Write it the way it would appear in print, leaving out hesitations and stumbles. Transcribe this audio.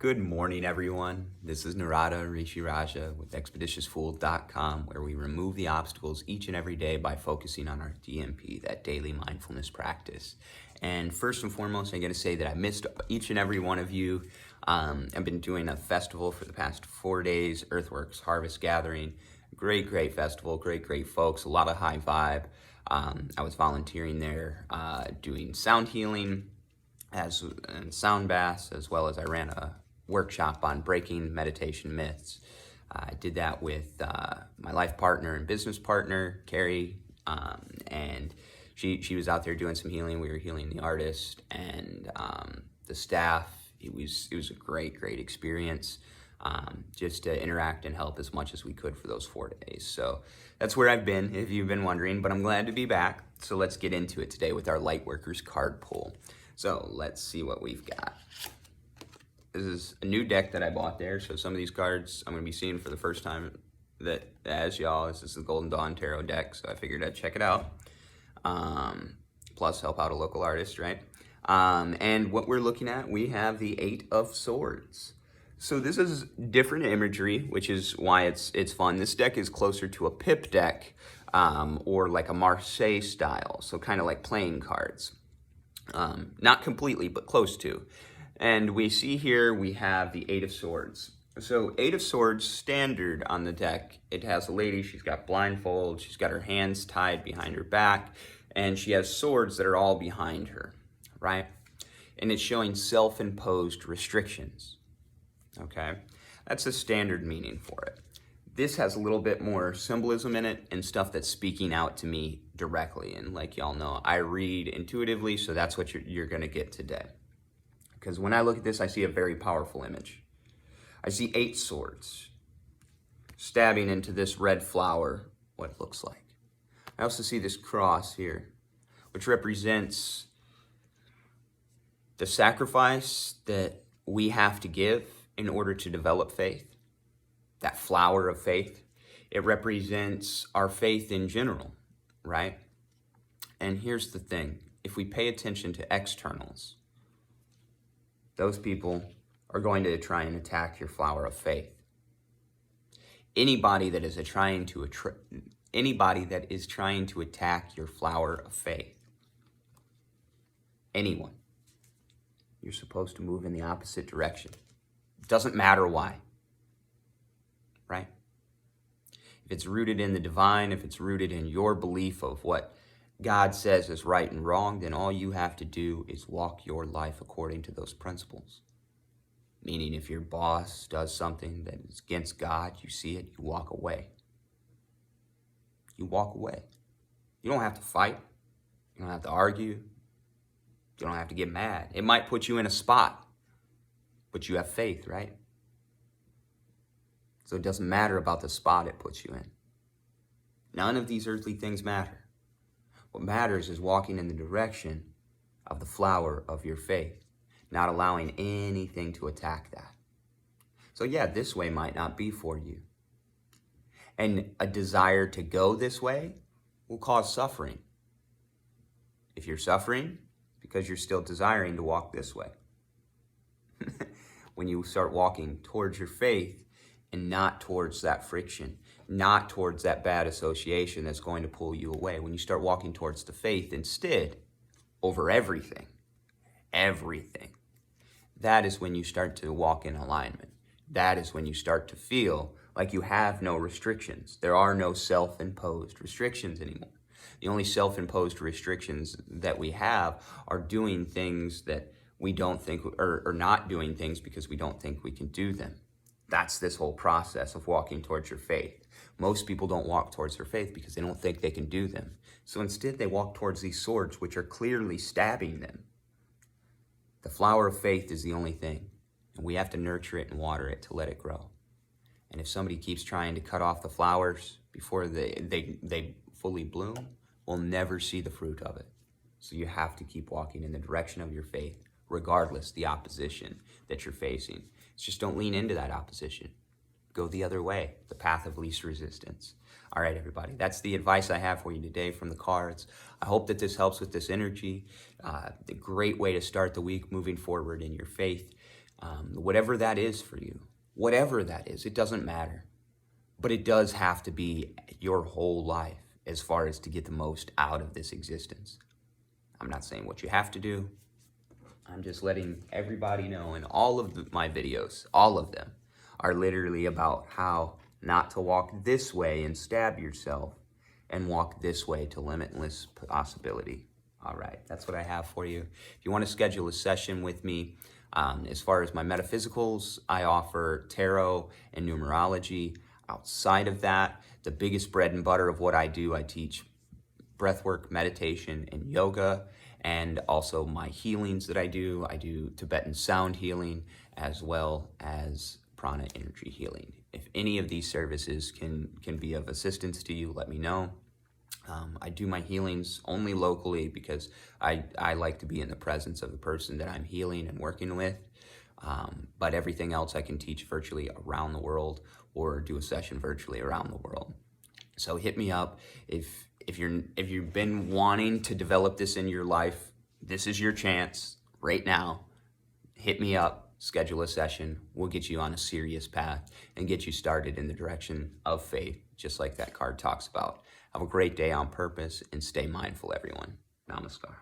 Good morning, everyone. This is Narada Rishi Raja with expeditiousfool.com, where we remove the obstacles each and every day by focusing on our DMP, that daily mindfulness practice. And first and foremost, I'm going to say that I missed each and every one of you. I've been doing a festival for the past 4 days, Earthworks Harvest Gathering. Great festival, great folks, a lot of high vibe. I was volunteering there, doing sound healing and sound baths, as well as I ran a workshop on breaking meditation myths. I did that with my life partner and business partner, Carrie, and she was out there doing some healing. We were healing the artist and the staff. It was a great experience, just to interact and help as much as we could for those 4 days. So that's where I've been, if you've been wondering, but I'm glad to be back. So let's get into it today with our Lightworkers card pull. So let's see what we've got. This is a new deck that I bought there. So some of these cards I'm going to be seeing for the first time as y'all. This is the Golden Dawn Tarot deck, so I figured I'd check it out. Plus help out a local artist, right? And what we're looking at, we have the Eight of Swords. So this is different imagery, which is why it's fun. This deck is closer to a pip deck, or like a Marseille style. So kind of like playing cards. Not completely, but close to. And we see here we have the Eight of Swords. So Eight of Swords, standard on the deck. It has a lady, she's got blindfold, she's got her hands tied behind her back, and she has swords that are all behind her, right? And it's showing self-imposed restrictions, okay? That's the standard meaning for it. This has a little bit more symbolism in it and stuff that's speaking out to me directly. And like y'all know, I read intuitively, so that's what you're gonna get today. Because when I look at this, I see a very powerful image. I see 8 swords stabbing into this red flower, what it looks like. I also see this cross here, which represents the sacrifice that we have to give in order to develop faith. That flower of faith, it represents our faith in general, right? And here's the thing, if we pay attention to externals, those people are going to try and attack your flower of faith. Anybody that is trying to attack your flower of faith, anyone, you're supposed to move in the opposite direction. It doesn't matter why, right? If it's rooted in the divine, if it's rooted in your belief of what God says is right and wrong, then all you have to do is walk your life according to those principles. Meaning if your boss does something that is against God, you see it, you walk away. You walk away. You don't have to fight. You don't have to argue. You don't have to get mad. It might put you in a spot, but you have faith, right? So it doesn't matter about the spot it puts you in. None of these earthly things matter. What matters is walking in the direction of the flower of your faith, not allowing anything to attack that. So yeah, this way might not be for you. And a desire to go this way will cause suffering. If you're suffering, it's because you're still desiring to walk this way. When you start walking towards your faith and not towards that friction, not towards that bad association that's going to pull you away. When you start walking towards the faith instead, over everything, that is when you start to walk in alignment. That is when you start to feel like you have no restrictions. There are no self-imposed restrictions anymore. The only self-imposed restrictions that we have are doing things that we don't think, or not doing things because we don't think we can do them. That's this whole process of walking towards your faith. Most people don't walk towards their faith because they don't think they can do them. So instead they walk towards these swords which are clearly stabbing them. The flower of faith is the only thing. And we have to nurture it and water it to let it grow. And if somebody keeps trying to cut off the flowers before they fully bloom, we'll never see the fruit of it. So you have to keep walking in the direction of your faith, regardless the opposition that you're facing. Just don't lean into that opposition. Go the other way, the path of least resistance. All right, everybody, that's the advice I have for you today from the cards. I hope that this helps with this energy. A great way to start the week moving forward in your faith. whatever that is for you, whatever that is, it doesn't matter. But it does have to be your whole life as far as to get the most out of this existence. I'm not saying what you have to do. I'm just letting everybody know, and all of my videos, all of them, are literally about how not to walk this way and stab yourself and walk this way to limitless possibility. All right, that's what I have for you. If you want to schedule a session with me, as far as my metaphysicals, I offer tarot and numerology. Outside of that, the biggest bread and butter of what I do, I teach breathwork, meditation, and yoga, and also my healings that I do. I do Tibetan sound healing as well as prana energy healing. If any of these services can be of assistance to you, let me know. I do my healings only locally because I like to be in the presence of the person that I'm healing and working with. But everything else I can teach virtually around the world or do a session virtually around the world. So hit me up if you've been wanting to develop this in your life. This is your chance right now. Hit me up, schedule a session. We'll get you on a serious path and get you started in the direction of faith, just like that card talks about. Have a great day on purpose and stay mindful, everyone. Namaskar.